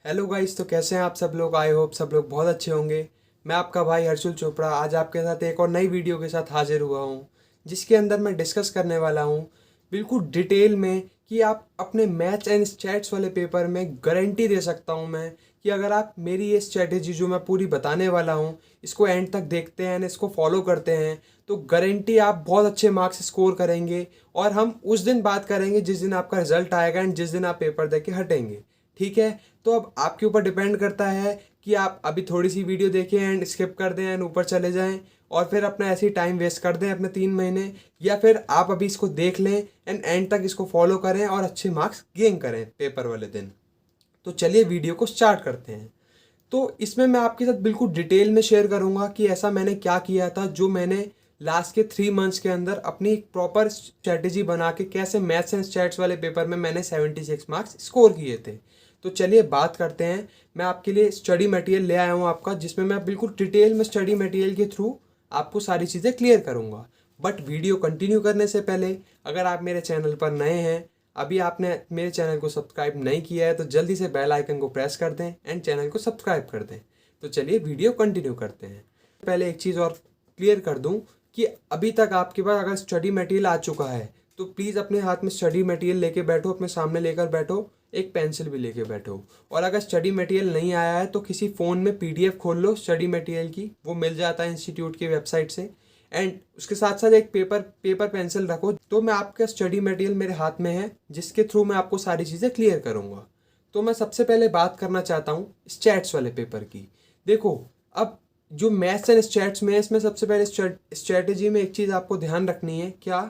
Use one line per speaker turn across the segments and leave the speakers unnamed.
Hello guys, तो कैसे हैं आप सब लोग। आई होप सब लोग बहुत अच्छे होंगे। मैं आपका भाई हर्षुल चोपड़ा आज आपके साथ एक और नई वीडियो के साथ हाजिर हुआ हूं, जिसके अंदर मैं डिस्कस करने वाला हूं बिल्कुल डिटेल में कि आप अपने मैथ्स एंड स्टैट्स वाले पेपर में गारंटी दे सकता हूं मैं कि अगर आप मेरी ये स्ट्रेटेजी जो मैं पूरी बताने वाला हूं इसको एंड तक देखते हैं, इसको फॉलो करते हैं, तो गारंटी आप बहुत अच्छे मार्क्स स्कोर करेंगे। और हम उस दिन बात करेंगे जिस दिन आपका रिजल्ट आएगा एंड जिस दिन आप पेपर दे के हटेंगे। ठीक है, तो अब आपके ऊपर डिपेंड करता है कि आप अभी थोड़ी सी वीडियो देखें एंड स्किप कर दें एंड ऊपर चले जाएं और फिर अपना ऐसे ही टाइम वेस्ट कर दें अपने 3 महीने, या फिर आप अभी इसको देख लें एंड तक इसको फॉलो करें और अच्छे मार्क्स गेन करें पेपर वाले दिन। तो चलिए वीडियो को स्टार्ट करते हैं। तो इसमें मैं आपके साथ बिल्कुल डिटेल में शेयर करूंगा कि ऐसा मैंने क्या किया था, जो मैंने लास्ट के 3 मंथ्स के अंदर अपनी एक प्रॉपर स्ट्रेटेजी बना के कैसे मैथ्स एंड स्टैट्स वाले पेपर में मैंने 76 मार्क्स स्कोर किए थे। तो चलिए बात करते हैं। मैं आपके लिए स्टडी मटेरियल ले आया हूँ आपका, जिसमें मैं बिल्कुल डिटेल में स्टडी मटेरियल के थ्रू आपको सारी चीज़ें क्लियर करूँगा। बट वीडियो कंटिन्यू करने से पहले अगर आप मेरे चैनल पर नए हैं, अभी आपने मेरे चैनल को सब्सक्राइब नहीं किया है, तो जल्दी से बेल आइकन को प्रेस कर दें एंड चैनल को सब्सक्राइब कर दें। तो चलिए वीडियो कंटिन्यू करते हैं। पहले एक चीज़ और क्लियर कर दूं कि अभी तक आपके पास अगर स्टडी मटेरियल आ चुका है तो प्लीज़ अपने हाथ में स्टडी मटेरियल लेके बैठो, अपने सामने लेकर बैठो, एक पेंसिल भी लेके बैठो। और अगर स्टडी मटेरियल नहीं आया है तो किसी फ़ोन में पीडीएफ खोल लो स्टडी मटेरियल की, वो मिल जाता है इंस्टीट्यूट की वेबसाइट से। एंड उसके साथ साथ एक पेपर पेंसिल रखो। तो मैं आपका स्टडी मटेरियल मेरे हाथ में है, जिसके थ्रू मैं आपको सारी चीज़ें क्लियर करूँगा। तो मैं सबसे पहले बात करना चाहता हूँ स्टैट्स वाले पेपर की। देखो, अब जो मैथ्स एंड स्टैट्स में है, इसमें सबसे पहले स्ट्रेटेजी में एक चीज़ आपको ध्यान रखनी है, क्या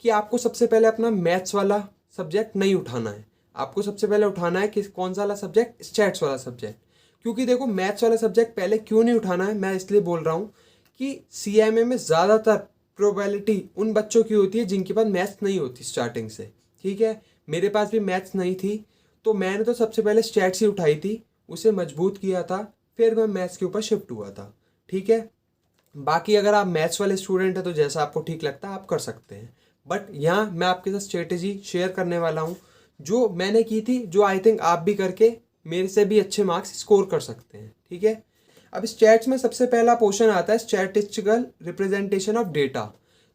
कि आपको सबसे पहले अपना मैथ्स वाला सब्जेक्ट नहीं उठाना है। आपको सबसे पहले उठाना है कि कौन सा वाला सब्जेक्ट, स्टैट्स वाला सब्जेक्ट। क्योंकि देखो, मैथ्स वाला सब्जेक्ट पहले क्यों नहीं उठाना है, मैं इसलिए बोल रहा हूँ कि सीएमए में ज़्यादातर प्रोबेबिलिटी उन बच्चों की होती है जिनके पास मैथ्स नहीं होती स्टार्टिंग से। ठीक है, मेरे पास भी मैथ्स नहीं थी, तो मैंने तो सबसे पहले स्टैट्स ही उठाई थी, उसे मजबूत किया था, फिर मैं मैथ्स के ऊपर शिफ्ट हुआ था। ठीक है, बाकी अगर आप मैथ्स वाले स्टूडेंट हैं तो जैसा आपको ठीक लगता है आप कर सकते हैं। बट यहाँ मैं आपके साथ स्ट्रेटेजी शेयर करने वाला हूँ जो मैंने की थी, जो आई थिंक आप भी करके मेरे से भी अच्छे मार्क्स स्कोर कर सकते हैं। ठीक है, अब स्टैट्स में सबसे पहला पोर्शन आता है स्टैटिस्टिकल रिप्रेजेंटेशन ऑफ डेटा।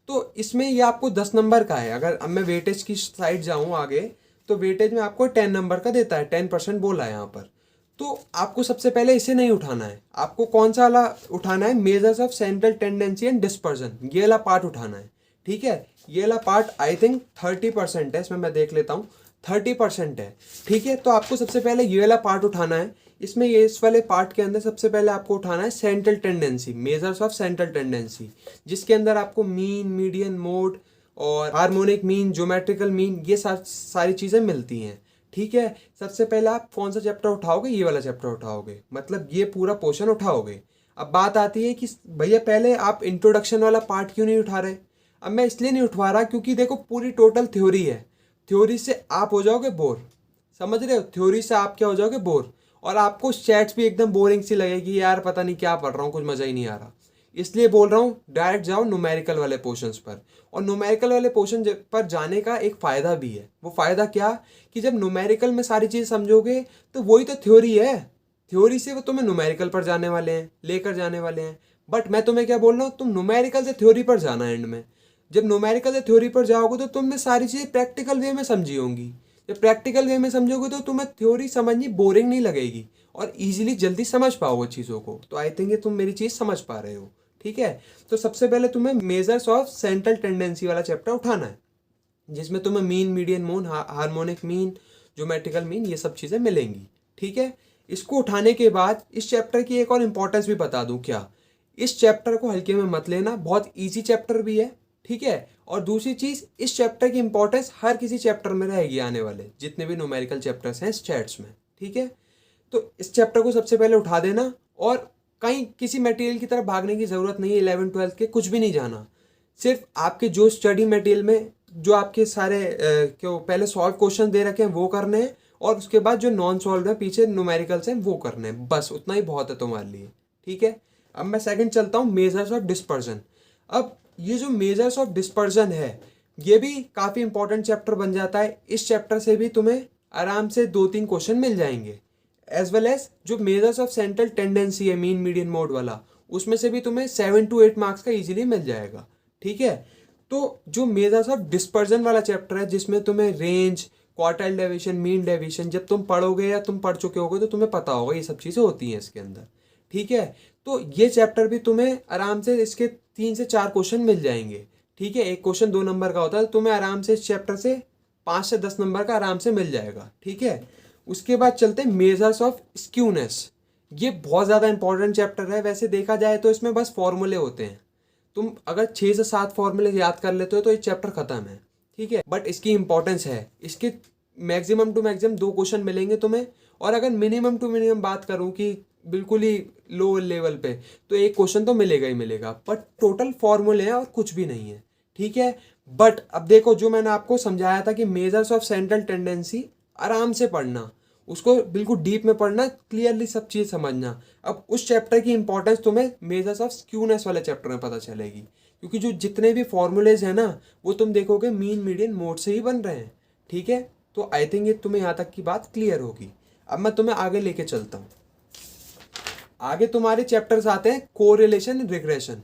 तो इसमें ये आपको 10 नंबर का है। अगर अब मैं वेटेज की साइड जाऊँ आगे, तो वेटेज में आपको 10 नंबर का देता है, 10% बोला है यहाँ पर। तो आपको सबसे पहले इसे नहीं उठाना है। आपको कौन सा वाला उठाना है, measures of central tendency and dispersion, ये वाला पार्ट उठाना है। ठीक है, ये वाला पार्ट आई थिंक 30% है, इसमें मैं देख लेता हूँ 30% है। ठीक है, तो आपको सबसे पहले ये वाला पार्ट उठाना है। इसमें ये इस वाले पार्ट के अंदर सबसे पहले आपको उठाना है central tendency, measures of central tendency, जिसके अंदर आपको मीन, मीडियन, मोड और हार्मोनिक मीन, ज्योमेट्रिकल मीन, ये सारी चीज़ें मिलती हैं। ठीक है, सबसे पहले आप कौन सा चैप्टर उठाओगे, ये वाला चैप्टर उठाओगे, मतलब ये पूरा पोर्शन उठाओगे। अब बात आती है कि भैया पहले आप इंट्रोडक्शन वाला पार्ट क्यों नहीं उठा रहे। अब मैं इसलिए नहीं उठवा रहा क्योंकि देखो पूरी टोटल थ्योरी है, थ्योरी से आप हो जाओगे बोर। समझ रहे हो, थ्योरी से आप क्या हो जाओगे, बोर। और आपको स्टैट्स भी एकदम बोरिंग सी लगेगी, यार पता नहीं क्या पढ़ रहा हूँ, कुछ मज़ा ही नहीं आ रहा। इसलिए बोल रहा हूँ डायरेक्ट जाओ न्यूमेरिकल वाले पोर्शंस पर। और न्यूमेरिकल वाले पोर्शन पर जाने का एक फ़ायदा भी है। वो फ़ायदा क्या, कि जब न्यूमेरिकल में सारी चीज़ समझोगे तो वही तो थ्योरी है, थ्योरी से वो तुम्हें न्यूमेरिकल पर जाने वाले हैं, लेकर जाने वाले हैं। बट मैं तुम्हें क्या बोल रहा हूँ, तुम न्यूमेरिकल से थ्योरी पर जाना एंड में। जब न्यूमेरिकल से थ्योरी पर जाओगे तो तुमने सारी चीज़ें प्रैक्टिकल वे में समझी होंगी। जब प्रैक्टिकल वे में समझोगे तो तुम्हें थ्योरी समझनी बोरिंग नहीं लगेगी और इजीली जल्दी समझ पाओगे चीज़ों को। तो आई थिंक ये तुम मेरी चीज़ समझ पा रहे हो। ठीक है, तो सबसे पहले तुम्हें मेजर्स ऑफ सेंट्रल टेंडेंसी वाला चैप्टर उठाना है, जिसमें तुम्हें mean, median, mode, harmonic mean, geometrical mean, ये सब चीज़ें मिलेंगी। ठीक है, इसको उठाने के बाद इस चैप्टर की एक और इम्पोर्टेंस भी बता दूं क्या, इस चैप्टर को हल्के में मत लेना, बहुत ईजी चैप्टर भी है। ठीक है, और दूसरी चीज़, इस चैप्टर की इंपॉर्टेंस हर किसी चैप्टर में रहेगी आने वाले जितने भी न्यूमेरिकल चैप्टर्स हैं स्टैट्स में। ठीक है, तो इस चैप्टर को सबसे पहले उठा देना और कहीं किसी मटेरियल की तरफ भागने की ज़रूरत नहीं है। 11th-12th के कुछ भी नहीं जाना, सिर्फ आपके जो स्टडी मटेरियल में जो आपके सारे क्यों पहले सॉल्व क्वेश्चन दे रखे हैं वो करने हैं, और उसके बाद जो नॉन सॉल्व है पीछे न्यूमेरिकल्स हैं वो करने हैं, बस उतना ही बहुत है तुम्हारे लिए। ठीक है, अब मैं सेकंड चलता हूँ, मेजर्स ऑफ डिस्पर्जन। अब ये जो मेजर्स ऑफ डिस्पर्जन है ये भी काफ़ी इंपॉर्टेंट चैप्टर बन जाता है। इस चैप्टर से भी तुम्हें आराम से 2-3 क्वेश्चन मिल जाएंगे। एज वेल एज जो मेजर्स ऑफ सेंट्रल टेंडेंसी है मीन मीडियन मोड वाला, उसमें से भी तुम्हें 7 to 8 मार्क्स का इजीली मिल जाएगा। ठीक है, तो जो मेजर्स ऑफ डिस्पर्जन वाला चैप्टर है जिसमें तुम्हें range, quartile deviation, mean deviation जब तुम पढ़ोगे या तुम पढ़ चुके होगे तो तुम्हें पता होगा ये सब चीज़ें होती हैं इसके अंदर। ठीक है, तो ये चैप्टर भी तुम्हें आराम से इसके 3 से 4 क्वेश्चन मिल जाएंगे। ठीक है, एक क्वेश्चन 2 नंबर का होता है, तो तुम्हें आराम से इस चैप्टर से 5 से 10 नंबर का आराम से मिल जाएगा। ठीक है, उसके बाद चलते हैं मेजर्स ऑफ स्क्यूनेस। ये बहुत ज़्यादा इंपॉर्टेंट चैप्टर है। वैसे देखा जाए तो इसमें बस फॉर्मूले होते हैं, तुम अगर 6 से 7 फॉर्मूले याद कर लेते हो तो ये चैप्टर खत्म है। ठीक है, बट इसकी इंपॉर्टेंस है। इसके मैक्सिमम टू मैक्सिमम 2 क्वेश्चन मिलेंगे तुम्हें, और अगर मिनिमम टू मिनिमम बात करूं कि बिल्कुल ही लो लेवल पे, तो 1 क्वेश्चन तो मिलेगा ही मिलेगा, बट टोटल फॉर्मूले हैं और कुछ भी नहीं है। ठीक है, बट अब देखो जो मैंने आपको समझाया था कि मेजर्स ऑफ सेंट्रल टेंडेंसी आराम से पढ़ना, उसको बिल्कुल डीप में पढ़ना, क्लियरली सब चीज़ समझना। अब उस चैप्टर की इंपॉर्टेंस तुम्हें मेजर्स ऑफ स्क्यूनेस वाले चैप्टर में पता चलेगी, क्योंकि जो जितने भी फॉर्मूलेज हैं ना वो तुम देखोगे मीन मीडियन मोड से ही बन रहे हैं। ठीक है, तो आई थिंक ये तुम्हें यहाँ तक की बात क्लियर होगी। अब मैं तुम्हें आगे लेके चलता हूँ। आगे तुम्हारे चैप्टर्स आते हैं कोरिलेशन एंड रिग्रेशन।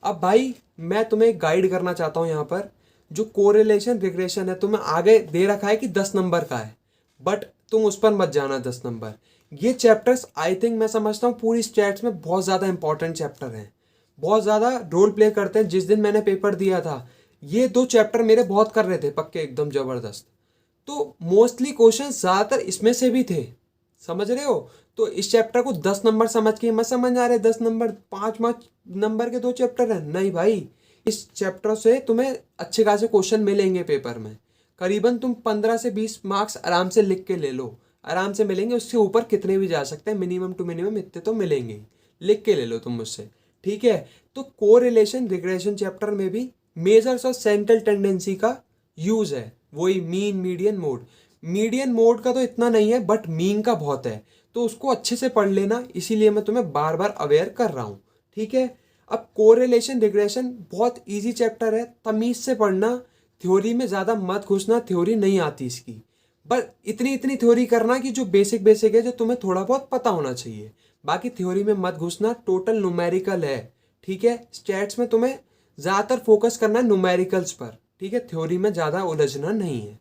अब भाई मैं तुम्हें गाइड करना चाहता हूँ यहाँ पर। जो कोरिलेशन रिग्रेशन है तुम्हें आगे दे रखा है कि 10 नंबर का है, बट तुम उस पर मत जाना 10 नंबर। ये चैप्टर्स आई थिंक मैं समझता हूँ पूरी स्टैट्स में बहुत ज़्यादा इंपॉर्टेंट चैप्टर हैं, बहुत ज़्यादा रोल प्ले करते हैं। जिस दिन मैंने पेपर दिया था ये 2 चैप्टर मेरे बहुत कर रहे थे पक्के, एकदम ज़बरदस्त। तो मोस्टली क्वेश्चन ज़्यादातर इसमें से भी थे, समझ रहे हो। तो इस चैप्टर को 10 नंबर समझ के मत समझ आ रहे 10 नंबर 5 नंबर के 2 चैप्टर हैं, नहीं भाई। इस चैप्टर से तुम्हें अच्छे खासे क्वेश्चन मिलेंगे पेपर में, करीबन तुम 15 से 20 मार्क्स आराम से लिख के ले लो, आराम से मिलेंगे। उससे ऊपर कितने भी जा सकते हैं, मिनिमम टू मिनिमम इतने तो मिलेंगे ही, लिख के ले लो तुम मुझसे। ठीक है, तो कोरिलेशन रिग्रेशन चैप्टर में भी मेजर्स ऑफ सेंट्रल टेंडेंसी का यूज है, वही mean median mode. Median mode का तो इतना नहीं है, बट मीन का बहुत है, तो उसको अच्छे से पढ़ लेना, इसीलिए मैं तुम्हें बार बार अवेयर कर रहा हूँ। ठीक है, अब कोरिलेशन रिग्रेशन बहुत इजी चैप्टर है, तमीज से पढ़ना, थ्योरी में ज़्यादा मत घुसना, थ्योरी नहीं आती इसकी, बस इतनी इतनी थ्योरी करना कि जो बेसिक बेसिक है, जो तुम्हें थोड़ा बहुत पता होना चाहिए। बाकी थ्योरी में मत घुसना, टोटल न्यूमेरिकल है। ठीक है, स्टैट्स में तुम्हें ज़्यादातर फोकस करना है न्यूमेरिकल्स पर। ठीक है, थ्योरी में ज़्यादा उलझना नहीं है।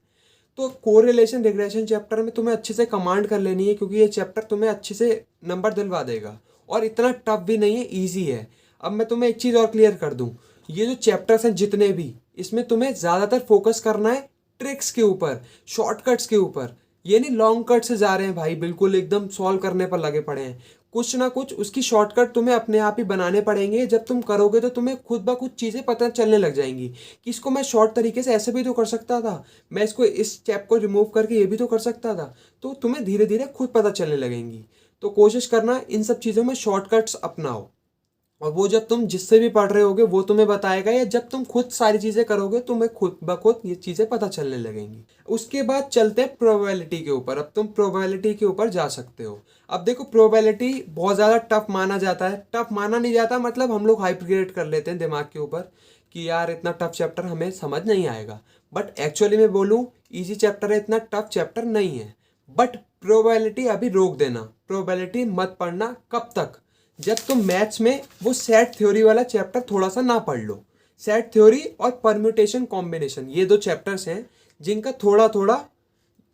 तो कोरिलेशन रिग्रेशन चैप्टर में तुम्हें अच्छे से कमांड कर लेनी है, क्योंकि ये चैप्टर तुम्हें अच्छे से नंबर दिलवा देगा, और इतना टफ भी नहीं है, ईजी है। अब मैं तुम्हें एक चीज़ और क्लियर कर दूं, ये जो चैप्टर्स हैं जितने भी, इसमें तुम्हें ज़्यादातर फोकस करना है ट्रिक्स के ऊपर, शॉर्टकट्स के ऊपर। ये नहीं लॉन्ग कट से जा रहे हैं भाई, बिल्कुल एकदम सॉल्व करने पर लगे पड़े हैं। कुछ ना कुछ उसकी शॉर्टकट तुम्हें अपने आप ही बनाने पड़ेंगे। जब तुम करोगे तो तुम्हें खुद ब खुद चीज़ें पता चलने लग जाएंगी कि इसको मैं शॉर्ट तरीके से ऐसे भी तो कर सकता था, मैं इसको इस स्टेप को रिमूव करके ये भी तो कर सकता था। तो तुम्हें धीरे धीरे खुद पता चलने लगेंगी। तो कोशिश करना इन सब चीज़ों में शॉर्टकट्स अपनाओ, और वो जब तुम जिससे भी पढ़ रहे होगे वो तुम्हें बताएगा, या जब तुम खुद सारी चीज़ें करोगे तुम्हें खुद ब खुद ये चीज़ें पता चलने लगेंगी। उसके बाद चलते हैं प्रोबेबिलिटी के ऊपर। अब तुम प्रोबेबिलिटी के ऊपर जा सकते हो। अब देखो प्रोबेबिलिटी बहुत ज़्यादा टफ माना जाता है, टफ माना नहीं जाता, मतलब हम लोग हाइपग्रेड कर लेते हैं दिमाग के ऊपर कि यार इतना टफ चैप्टर हमें समझ नहीं आएगा, बट एक्चुअली मैं बोलूँ ईजी चैप्टर है, इतना टफ चैप्टर नहीं है। बट प्रोबेबिलिटी अभी रोक देना, प्रोबेबिलिटी मत पढ़ना। कब तक? जब तुम मैथ्स में वो सेट थ्योरी वाला चैप्टर थोड़ा सा ना पढ़ लो। सेट थ्योरी और परम्यूटेशन कॉम्बिनेशन, ये 2 चैप्टर्स हैं जिनका थोड़ा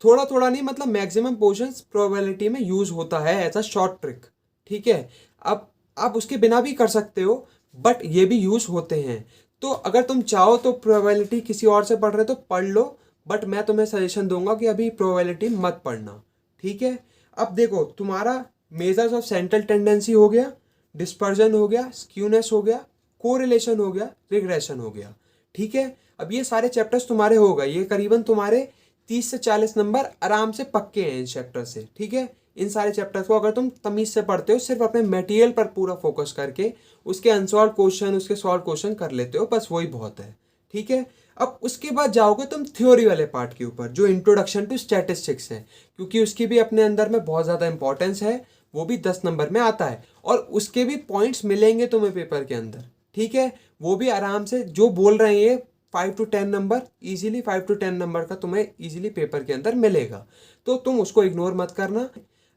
थोड़ा नहीं, मतलब मैक्सिमम पोर्शंस प्रोबेबिलिटी में यूज होता है एज अ शॉर्ट ट्रिक। ठीक है, अब आप उसके बिना भी कर सकते हो, बट ये भी यूज होते हैं। तो अगर तुम चाहो तो प्रोबेबिलिटी किसी और से पढ़ रहे तो पढ़ लो, बट मैं तुम्हें सजेशन दूंगा कि अभी प्रोबेबिलिटी मत पढ़ना। ठीक है, अब देखो तुम्हारा मेजर्स ऑफ सेंट्रल टेंडेंसी हो गया, डिस्पर्जन हो गया, स्क्यूनेस हो गया, कोरिलेशन हो गया, रिग्रेशन हो गया। ठीक है, अब ये सारे चैप्टर्स तुम्हारे हो गए, ये करीबन तुम्हारे 30 से 40 नंबर आराम से पक्के हैं इन चैप्टर से। ठीक है, इन सारे चैप्टर्स को अगर तुम तमीज से पढ़ते हो, सिर्फ अपने मटेरियल पर पूरा फोकस करके उसके अनसॉल्व क्वेश्चन, उसके सॉल्व क्वेश्चन कर लेते हो, बस वही बहुत है। ठीक है, अब उसके बाद जाओगे तुम थ्योरी वाले पार्ट के ऊपर, जो इंट्रोडक्शन टू स्टैटिस्टिक्स है, क्योंकि उसकी भी अपने अंदर में बहुत ज़्यादा इंपॉर्टेंस है, वो भी 10 नंबर में आता है, और उसके भी पॉइंट्स मिलेंगे तुम्हें पेपर के अंदर। ठीक है, वो भी आराम से जो बोल रहे हैं ये 5 to 10 number, easily 5 to 10 number का तुम्हें इजीली पेपर के अंदर मिलेगा, तो तुम उसको इग्नोर मत करना।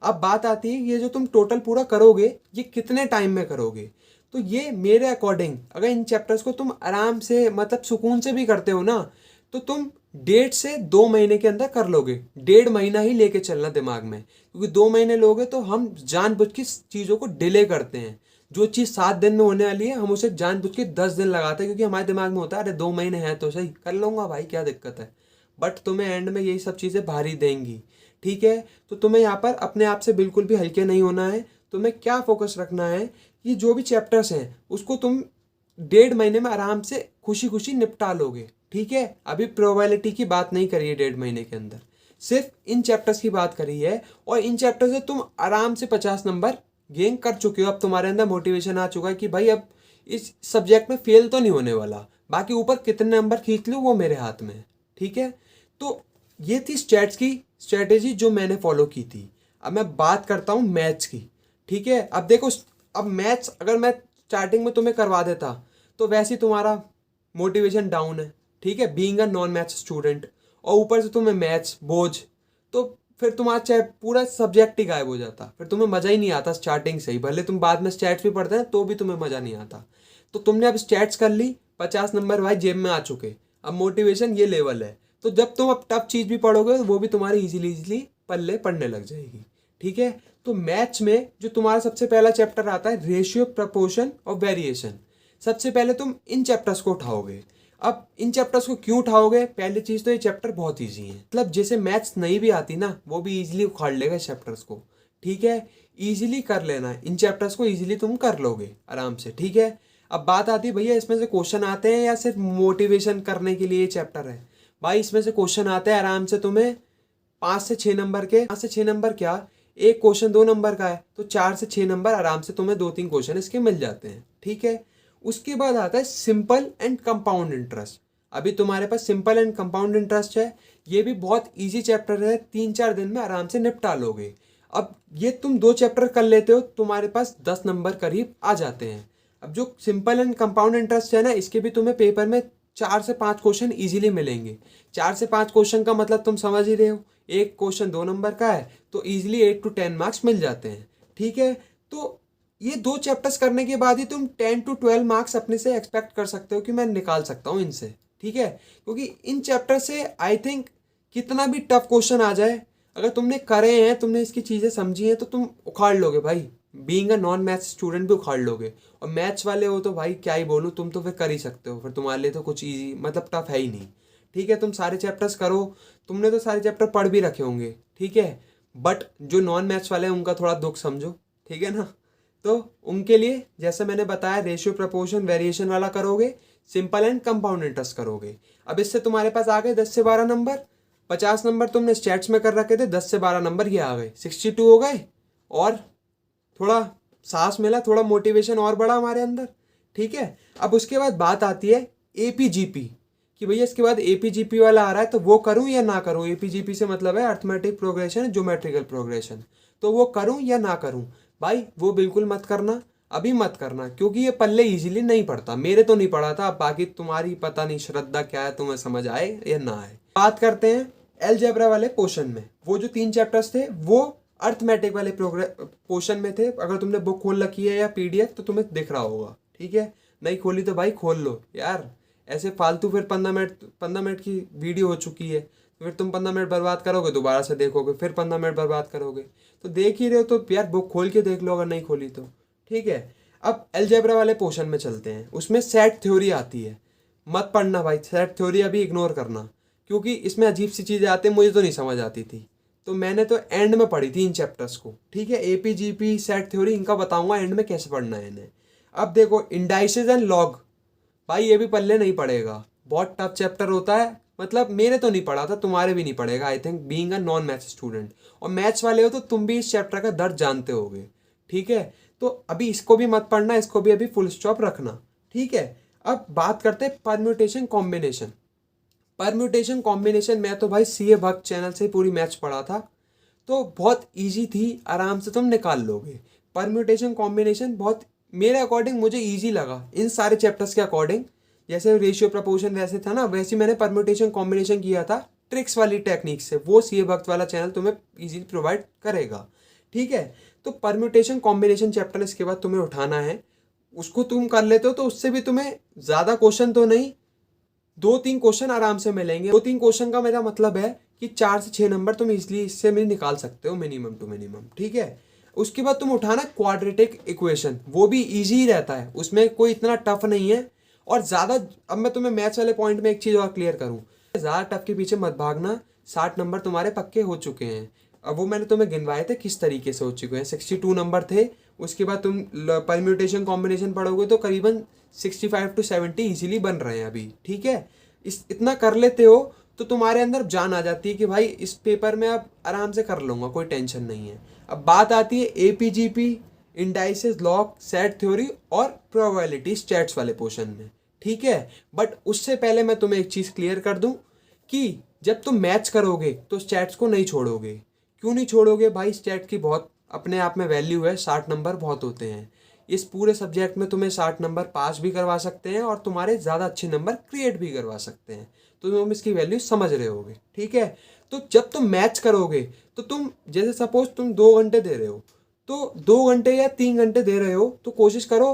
अब बात आती है ये जो तुम टोटल पूरा करोगे ये कितने टाइम में करोगे। तो ये मेरे अकॉर्डिंग अगर इन चैप्टर्स को तुम आराम से मतलब सुकून से भी करते हो ना तो तुम 1.5 से 2 महीने के अंदर कर लोगे। 1.5 महीना ही लेके चलना दिमाग में, क्योंकि 2 महीने लोगे तो हम जानबूझ के चीज़ों को डिले करते हैं। जो चीज़ 7 दिन में होने वाली है हम उसे जानबूझ के 10 दिन लगाते हैं, क्योंकि हमारे दिमाग में होता है अरे 2 महीने हैं तो सही, कर लूँगा भाई क्या दिक्कत है। बट तुम्हें एंड में यही सब चीज़ें भारी देंगी। ठीक है, तो तुम्हें यहाँ पर अपने आप से बिल्कुल भी हल्के नहीं होना है। तुम्हें क्या फोकस रखना है कि जो भी चैप्टर्स हैं उसको तुम 1.5 महीने में आराम से खुशी खुशी निपटा लोगे। ठीक है, अभी प्रोबेबिलिटी की बात नहीं करी है 1.5 महीने के अंदर, सिर्फ इन चैप्टर्स की बात करी है। और इन चैप्टर से तुम आराम से 50 नंबर गेन कर चुके हो। अब तुम्हारे अंदर मोटिवेशन आ चुका है कि भाई अब इस सब्जेक्ट में फेल तो नहीं होने वाला, बाकी ऊपर कितने नंबर खींच लूँ वो मेरे हाथ में है। ठीक है, तो ये थी स्टैट्स की स्ट्रेटेजी जो मैंने फॉलो की थी। अब मैं बात करता हूँ मैथ्स की। ठीक है, अब देखो, अब मैथ्स अगर मैं स्टार्टिंग में तुम्हें करवा देता तो वैसे ही तुम्हारा मोटिवेशन डाउन है। ठीक है, being a non maths student, और ऊपर से तुम्हें मैथ्स बोझ, तो फिर तुम्हारा चाहे पूरा सब्जेक्ट ही गायब हो जाता, फिर तुम्हें मज़ा ही नहीं आता स्टार्टिंग से ही। भले तुम बाद में स्टैट्स भी पढ़ते हैं तो भी तुम्हें मज़ा नहीं आता। तो तुमने अब स्टैट्स कर ली, 50 नंबर भाई जेब में आ चुके, अब मोटिवेशन ये लेवल है। तो जब तुम अब टफ चीज़ भी पढ़ोगे तो वो भी तुम्हारी इजीली पल्ले पढ़ने लग जाएगी। ठीक है, तो मैथ्स में जो तुम्हारा सबसे पहला चैप्टर आता है रेशियो, प्रपोर्शन और वेरिएशन, सबसे पहले तुम इन चैप्टर्स को उठाओगे। अब इन चैप्टर्स को क्यों उठाओगे, पहली चीज़ तो ये चैप्टर बहुत ईजी है, मतलब जैसे मैथ्स नहीं भी आती ना वो भी ईजिली उखाड़ लेगा इस चैप्टर्स को। ठीक है, ईजिली कर लेना, इन चैप्टर्स को ईजिली तुम कर लोगे आराम से। ठीक है, अब बात आती है भैया इसमें से क्वेश्चन आते हैं या सिर्फ मोटिवेशन करने के लिए ये चैप्टर है। भाई इसमें से क्वेश्चन आते हैं आराम से, तुम्हें 5 से 6 नंबर के, 5 से 6 नंबर क्या, एक क्वेश्चन 2 नंबर का है तो 4 से 6 नंबर आराम से तुम्हें 2-3 क्वेश्चन इसके मिल जाते हैं। ठीक है, उसके बाद आता है सिंपल एंड कंपाउंड इंटरेस्ट। अभी तुम्हारे पास सिंपल एंड कंपाउंड इंटरेस्ट है, ये भी बहुत इजी चैप्टर है, 3-4 दिन में आराम से निपटा लोगे। अब ये तुम 2 चैप्टर कर लेते हो तुम्हारे पास 10 नंबर करीब आ जाते हैं। अब जो सिंपल एंड कंपाउंड इंटरेस्ट है ना, इसके भी तुम्हें पेपर में 4 से 5 क्वेश्चन इजीली मिलेंगे। 4 से 5 क्वेश्चन का मतलब तुम समझ ही रहे हो, एक क्वेश्चन 2 नंबर का है तो इजीली 8 to 10 मार्क्स मिल जाते हैं। ठीक है, तो ये 2 चैप्टर्स करने के बाद ही तुम 10 to 12 मार्क्स अपने से एक्सपेक्ट कर सकते हो कि मैं निकाल सकता हूँ इनसे। ठीक है, क्योंकि इन चैप्टर से आई थिंक कितना भी टफ क्वेश्चन आ जाए, अगर तुमने करे हैं, तुमने इसकी चीज़ें समझी हैं तो तुम उखाड़ लोगे भाई। Being a non maths student भी उखाड़ लोगे, और मैथ्स वाले हो तो भाई क्या ही बोलूँ, तुम तो फिर कर ही सकते हो, फिर तुम्हारे लिए तो कुछ ईजी मतलब टफ है ही नहीं। ठीक है, तुम सारे चैप्टर्स करो, तुमने तो सारे चैप्टर पढ़ भी रखे होंगे। ठीक है, बट जो नॉन मैथ्स वाले हैं उनका थोड़ा दुख समझो। ठीक है ना, तो उनके लिए जैसे मैंने बताया रेशियो, प्रपोर्शन, वेरिएशन वाला करोगे, सिंपल एंड कंपाउंड इंटरेस्ट करोगे। अब इससे तुम्हारे पास आ गए 10 से 12 नंबर। 50 नंबर तुमने स्टैट्स में कर रखे थे, 10 से 12 नंबर ये आ गए, 62 हो गए, और थोड़ा सांस मिला, थोड़ा मोटिवेशन और बढ़ा हमारे अंदर। ठीक है, अब उसके बाद बात आती है एपीजीपी कि भैया इसके बाद एपीजीपी वाला आ रहा है तो वो करूं या ना करूं। एपीजीपी से मतलब है अर्थमेटिक प्रोग्रेशन, ज्योमेट्रिकल प्रोग्रेशन, तो वो करूं या ना करूं। भाई वो बिल्कुल मत करना, अभी मत करना, क्योंकि ये पल्ले इजीली नहीं पड़ता, मेरे तो नहीं पड़ा था, बाकी तुम्हारी पता नहीं श्रद्धा क्या है, तुम्हें समझ आए या ना आए। बात करते हैं एलजेब्रा वाले पोर्शन में, वो जो 3 चैप्टर्स थे वो अर्थमेटिक वाले पोर्शन में थे। अगर तुमने बुक खोल रखी है या पीडीएफ तो तुम्हें दिख रहा होगा। ठीक है, नहीं खोली तो भाई खोल लो यार, ऐसे फालतू फिर 15 मिनट की वीडियो हो चुकी है तो फिर तुम 15 मिनट बर्बाद करोगे, दोबारा से देखोगे, फिर 15 मिनट बर्बाद करोगे, तो देख ही रहे हो तो यार बुक खोल के देख लो अगर नहीं खोली तो। ठीक है, अब एलजेब्रा वाले पोर्शन में चलते हैं, उसमें सेट थ्योरी आती है, मत पढ़ना भाई, सेट थ्योरी अभी इग्नोर करना, क्योंकि इसमें अजीब सी चीज़ें आती हैं, मुझे तो नहीं समझ आती थी, तो मैंने तो एंड में पढ़ी थी इन चैप्टर्स को। ठीक है, एपीजीपी, सेट थ्योरी, इनका बताऊंगा एंड में कैसे पढ़ना है इन्हें। अब देखो इंडाइसेस एंड लॉग, भाई ये भी पल्ले नहीं पड़ेगा, बहुत टफ चैप्टर होता है, मतलब मेरे तो नहीं पढ़ा था, तुम्हारे भी नहीं पड़ेगा I think, being a non maths student, और मैथ्स वाले हो तो तुम भी इस चैप्टर का दर्द जानते होगे। ठीक है, तो अभी इसको भी मत पढ़ना, इसको भी अभी फुल स्टॉप रखना। ठीक है, अब बात करते हैं परम्यूटेशन कॉम्बिनेशन। परम्यूटेशन कॉम्बिनेशन मैं तो भाई सीए भक्त चैनल से पूरी मैथ्स पढ़ा था, तो बहुत ईजी थी, आराम से तुम निकाल लोगे। परम्यूटेशन कॉम्बिनेशन बहुत मेरे अकॉर्डिंग मुझे ईजी लगा इन सारे चैप्टर्स के अकॉर्डिंग। जैसे रेशियो, प्रपोर्शन वैसे था ना, वैसे मैंने परम्यूटेशन कॉम्बिनेशन किया था ट्रिक्स वाली टेक्निक से, वो सीए भक्त वाला चैनल तुम्हें इजीली प्रोवाइड करेगा। ठीक है। तो परम्यूटेशन कॉम्बिनेशन चैप्टर इसके बाद तुम्हें उठाना है, उसको तुम कर लेते हो तो उससे भी तुम्हें ज़्यादा क्वेश्चन तो नहीं, 2-3 क्वेश्चन आराम से मिलेंगे। 2-3 क्वेश्चन का मेरा मतलब है कि 4 से 6 नंबर तुम इजिली इससे भी निकाल सकते हो, मिनिमम टू मिनिमम, ठीक है। उसके बाद तुम उठाना क्वाड्रेटिक इक्वेशन, वो भी इजी ही रहता है, उसमें कोई इतना टफ नहीं है। और ज़्यादा, अब मैं तुम्हें मैथ्स वाले पॉइंट में एक चीज़ और क्लियर करूँ, ज़्यादा टफ के पीछे मत भागना, 60 नंबर तुम्हारे पक्के हो चुके हैं। अब वो मैंने तुम्हें गिनवाए थे किस तरीके से हो चुके हैं, 62 नंबर थे। उसके बाद तुम परम्यूटेशन कॉम्बिनेशन पढ़ोगे तो करीबन 65 to 70 इजीली बन रहे हैं अभी, ठीक है। इतना कर लेते हो तो तुम्हारे अंदर जान आ जाती है कि भाई इस पेपर में अब आराम से कर लूँगा, कोई टेंशन नहीं है। अब बात आती है AP GP, indices, log, set theory और प्रोबेबिलिटी स्टैट्स वाले पोर्शन में, ठीक है। बट उससे पहले मैं तुम्हें एक चीज़ क्लियर कर दूं कि जब तुम मैथ्स करोगे तो स्टैट्स को नहीं छोड़ोगे। क्यों नहीं छोड़ोगे भाई? स्टैट की बहुत अपने आप में वैल्यू है, 60 नंबर बहुत होते हैं। इस पूरे सब्जेक्ट में तुम्हें 60 नंबर पास भी करवा सकते हैं और तुम्हारे ज़्यादा अच्छे नंबर क्रिएट भी करवा सकते हैं, तो तुम इसकी वैल्यू समझ रहे होगे, ठीक है। तो जब तुम मैथ्स करोगे तो तुम जैसे सपोज तुम 2 घंटे दे रहे हो, तो 2 घंटे या 3 घंटे दे रहे हो तो कोशिश करो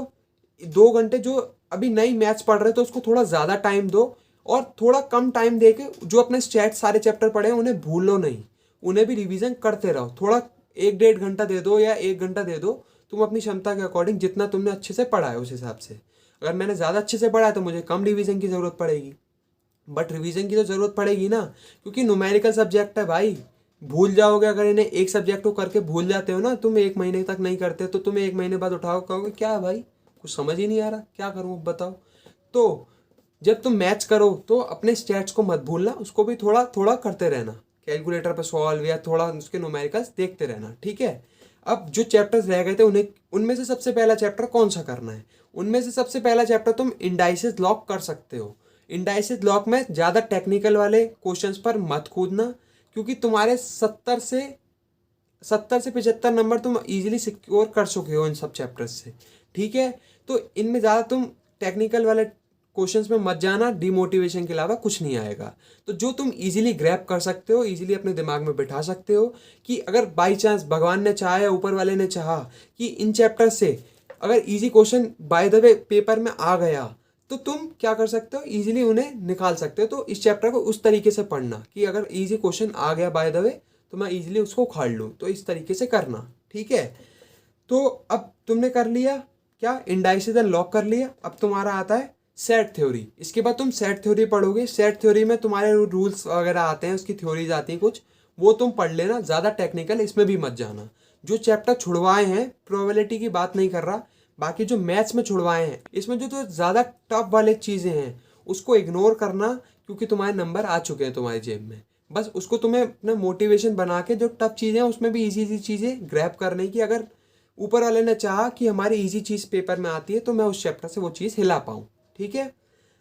2 घंटे जो अभी नई मैथ्स पढ़ रहे हो तो उसको थोड़ा ज़्यादा टाइम दो, और थोड़ा कम टाइम दे के जो अपने स्टैट सारे चैप्टर पढ़े हैं उन्हें भूलो नहीं, उन्हें भी रिवीजन करते रहो। थोड़ा 1-1.5 घंटा दे दो या 1 घंटा दे दो, तुम अपनी क्षमता के अकॉर्डिंग जितना तुमने अच्छे से पढ़ा है उस हिसाब से। अगर मैंने ज़्यादा अच्छे से पढ़ा है तो मुझे कम रिवीजन की ज़रूरत पड़ेगी, बट रिवीजन की तो ज़रूरत पड़ेगी ना, क्योंकि न्यूमेरिकल सब्जेक्ट है भाई। भूल जाओगे अगर इन्हें, एक सब्जेक्ट को करके भूल जाते हो ना, तुम 1 महीने तक नहीं करते तो तुम्हें 1 महीने बाद उठाओ, कहोगे क्या है भाई, कुछ समझ ही नहीं आ रहा, क्या करूँ बताओ। तो जब तुम मैथ्स करो तो अपने स्टैट्स को मत भूलना, उसको भी थोड़ा थोड़ा करते रहना, कैलकुलेटर पर सॉल्व या थोड़ा उसके न्यूमेरिकल्स देखते रहना, ठीक है। अब जो चैप्टर्स रह गए थे उन्हें, उनमें से सबसे पहला चैप्टर कौन सा करना है? उनमें से सबसे पहला चैप्टर तुम इंडाइसेस लॉक कर सकते हो। इंडाइसेस लॉक में ज़्यादा टेक्निकल वाले क्वेश्चंस पर मत कूदना, क्योंकि तुम्हारे 70 से 75 नंबर तुम इजीली सिक्योर कर चुके हो इन सब चैप्टर्स से, ठीक है। तो इनमें ज़्यादा तुम टेक्निकल वाले क्वेश्चंस में मत जाना, डिमोटिवेशन के अलावा कुछ नहीं आएगा। तो जो तुम इजीली ग्रैब कर सकते हो, इजीली अपने दिमाग में बिठा सकते हो कि अगर बाई चांस भगवान ने चाहा या ऊपर वाले ने चाहा कि इन चैप्टर से अगर easy question by the way paper में आ गया, तो तुम क्या कर सकते हो, इजीली उन्हें निकाल सकते हो। तो इस चैप्टर को उस तरीके से पढ़ना कि अगर इजी क्वेश्चन आ गया बाय द वे तो मैं इजीली उसको उखाड़ लूँ, तो इस तरीके से करना, ठीक है। तो अब तुमने कर लिया क्या, इंडाइसेस एंड लॉक कर लिया। अब तुम्हारा आता है सेट थ्योरी। इसके बाद तुम सेट थ्योरी पढ़ोगे। सेट थ्योरी में तुम्हारे रूल्स वगैरह आते हैं, उसकी थ्योरीज आती हैं कुछ, वो तुम पढ़ लेना, ज़्यादा टेक्निकल इसमें भी मत जाना। जो चैप्टर छुड़वाए हैं, प्रोबेबिलिटी की बात नहीं कर रहा, बाकी जो मैथ्स में छुड़वाए हैं इसमें जो तो ज़्यादा टफ वाले चीज़ें हैं उसको इग्नोर करना, क्योंकि तुम्हारे नंबर आ चुके हैं तुम्हारी जेब में। बस उसको तुम्हें अपना मोटिवेशन बना के जो टफ चीज़ें हैं उसमें भी ईजी चीज़ें ग्रैब करने की, अगर ऊपर वाले ने चाहा कि हमारी ईजी चीज़ पेपर में आती है तो मैं उस चैप्टर से वो चीज़ हिला पाऊँ, ठीक है।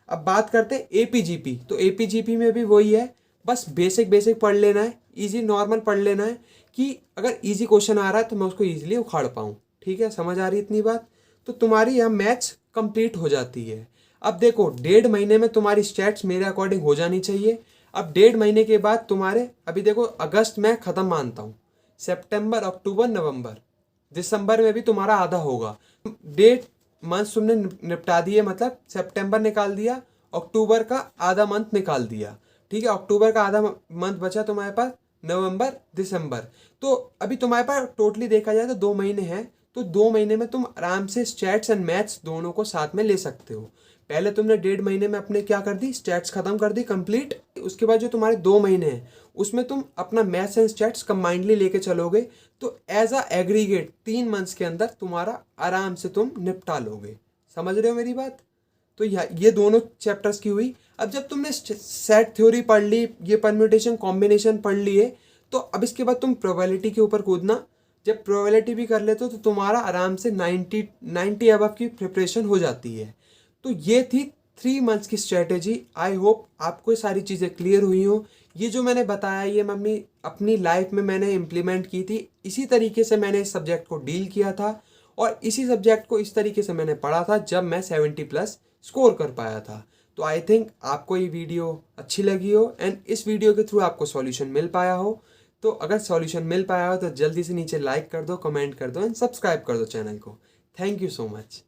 अब बात करते हैं एपीजीपी। तो एपीजीपी में भी वही है, बस बेसिक बेसिक पढ़ लेना है, इजी नॉर्मल पढ़ लेना है कि अगर इजी क्वेश्चन आ रहा है तो मैं उसको इजीली उखाड़ पाऊँ, ठीक है। समझ आ रही इतनी बात? तो तुम्हारी यहाँ मैथ्स कंप्लीट हो जाती है। अब देखो 1.5 महीने में तुम्हारी स्टैट्स मेरे अकॉर्डिंग हो जानी चाहिए। अब 1.5 महीने के बाद तुम्हारे, अभी देखो अगस्त में ख़त्म मानता हूँ, सितंबर, अक्टूबर, नवंबर, दिसंबर में भी तुम्हारा आधा होगा। डेट मंथ तुमने निपटा दिए, मतलब सितंबर निकाल दिया, अक्टूबर का आधा मंथ निकाल दिया, ठीक है। अक्टूबर का आधा मंथ बचा तुम्हारे पास, नवंबर, दिसंबर। तो अभी तुम्हारे पास टोटली देखा जाए तो 2 महीने हैं। तो 2 महीने में तुम आराम से स्टैट्स एंड मैथ्स दोनों को साथ में ले सकते हो। पहले तुमने 1.5 महीने में अपने क्या कर दी, स्टैट्स खत्म कर दी कंप्लीट। उसके बाद जो तुम्हारे 2 महीने हैं उसमें तुम अपना मैथ्स एंड स्टैट्स कंबाइंडली लेके चलोगे, तो एज अ एग्रीगेट 3 मंथ्स के अंदर तुम्हारा आराम से तुम निपटा लोगे। समझ रहे हो मेरी बात? तो ये दोनों चैप्टर्स की हुई। अब जब तुमने सेट थ्योरी पढ़ ली, ये परम्यूटेशन कॉम्बिनेशन पढ़ लिए, तो अब इसके बाद तुम प्रोबेबिलिटी के ऊपर कूदना। जब प्रोबेबिलिटी भी कर लेते हो तो तुम्हारा आराम से 90 अबव की प्रिपरेशन हो जाती है। तो ये थी 3 मंथ्स की स्ट्रेटेजी। आई होप आपको ये सारी चीज़ें क्लियर हुई हो। ये जो मैंने बताया ये मैं अपनी लाइफ में मैंने इम्प्लीमेंट की थी, इसी तरीके से मैंने इस सब्जेक्ट को डील किया था और इसी सब्जेक्ट को इस तरीके से मैंने पढ़ा था जब मैं 70+ स्कोर कर पाया था। तो आई थिंक आपको ये वीडियो अच्छी लगी हो एंड इस वीडियो के थ्रू आपको सॉल्यूशन मिल पाया हो। तो अगर सॉल्यूशन मिल पाया हो तो जल्दी से नीचे लाइक कर दो, कमेंट कर दो एंड सब्सक्राइब कर दो चैनल को। Thank you so much.